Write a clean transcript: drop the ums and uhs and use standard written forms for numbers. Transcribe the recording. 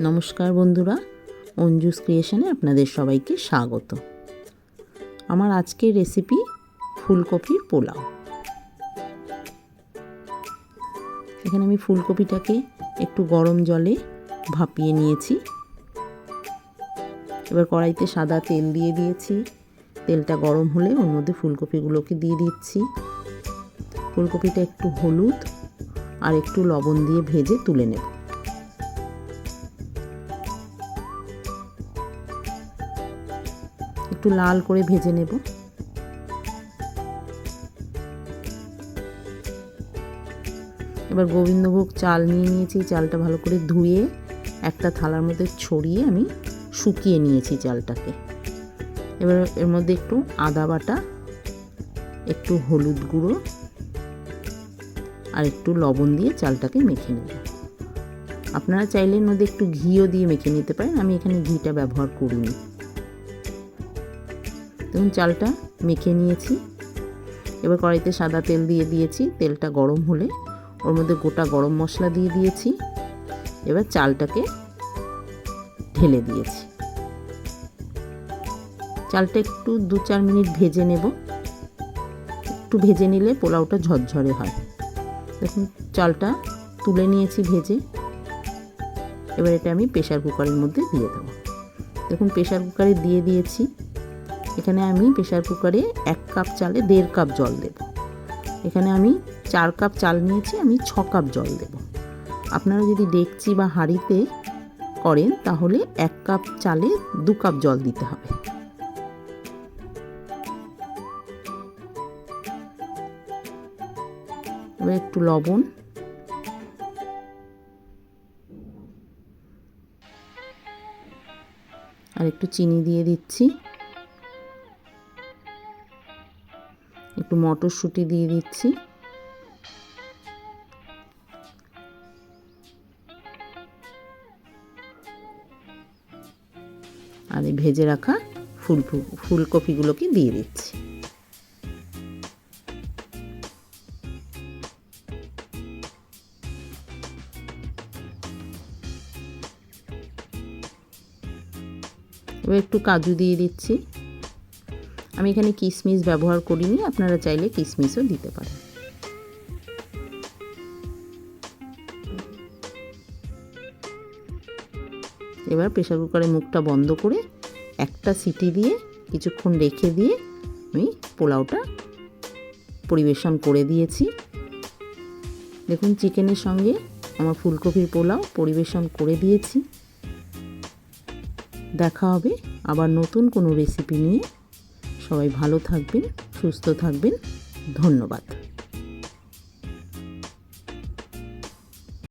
নমস্কার বন্ধুরা, অঞ্জুস ক্রিয়েশনে আপনাদের সবাইকে স্বাগত। আমার আজকের রেসিপি ফুলকপির পোলাও। এখানে আমি ফুলকপিটাকে একটু গরম জলে ভাপিয়ে নিয়েছি। এবার কড়াইতে সাদা তেল দিয়ে দিয়েছি। তেলটা গরম হলে ওর মধ্যে ফুলকপিগুলোকে দিয়ে দিচ্ছি। ফুলকপিটা একটু হলুদ আর একটু লবণ দিয়ে ভেজে তুলে নেব। একটু লাল করে ভেজে নেব। এবার গোবিন্দভোগ চাল নিয়ে নিয়েছি। চালটা ভালো করে ধুয়ে একটা থালার মধ্যে ছড়িয়ে আমি শুকিয়ে নিয়েছি চালটাকে। এবার এর মধ্যে একটু আদা বাটা, একটু হলুদ গুঁড়ো আর একটু লবণ দিয়ে চালটাকে মেখে নেব। আপনারা চাইলে এর মধ্যে একটু ঘিও দিয়ে মেখে নিতে পারেন, আমি এখানে ঘিটা ব্যবহার করিনি। দেখুন চালটা মেখে নিয়েছি। এবার কড়াইতে সাদা তেল দিয়ে দিয়েছি। তেলটা গরম হলে ওর মধ্যে গোটা গরম মশলা দিয়ে দিয়েছি। এবার চালটাকে ঢেলে দিয়েছি। চালটা একটু 2-4 মিনিট ভেজে নেব। একটু ভেজে নিলে পোলাওটা ঝরঝরে হয়। দেখুন চালটা তুলে নিয়েছি ভেজে। এবার এটা আমি প্রেসার কুকারের মধ্যে দিয়ে দেবো। দেখুন প্রেসার কুকারে দিয়ে দিয়েছি। এখানে আমি প্রেসার কুকারে 1 কাপ চালে 1.5 কাপ জল দেব। এখানে আমি 4 কাপ চাল নিয়েছি, আমি 6 কাপ জল দেব। আপনারা যদি ডেকচি বা হাঁড়িতে করেন তাহলে 1 কাপ চালে 2 কাপ জল দিতে হবে। এবার একটু লবণ আর একটু চিনি দিয়ে দিচ্ছি। একটু মটরশুঁটি দিয়ে দিচ্ছি। আর এই ভেজে রাখা ফুলকপিগুলোকে দিয়ে দিচ্ছি। এবার একটু কাজু দিয়ে দিচ্ছি। আমি এখানে কিশমিশ ব্যবহার করিনি, আপনারা চাইলে কিশমিশও দিতে পারেন। এবার প্রেসার কুকারের মুখটা বন্ধ করে একটা সিটি দিয়ে কিছুক্ষণ রেখে দিয়ে আমি পোলাওটা পরিবেশন করে দিয়েছি। দেখুন চিকেনের সঙ্গে আমার ফুলকপির পোলাও পরিবেশন করে দিয়েছি। দেখা হবে আবার নতুন কোনো রেসিপি নিয়ে। সবাই ভালো থাকবেন, সুস্থ থাকবেন। ধন্যবাদ।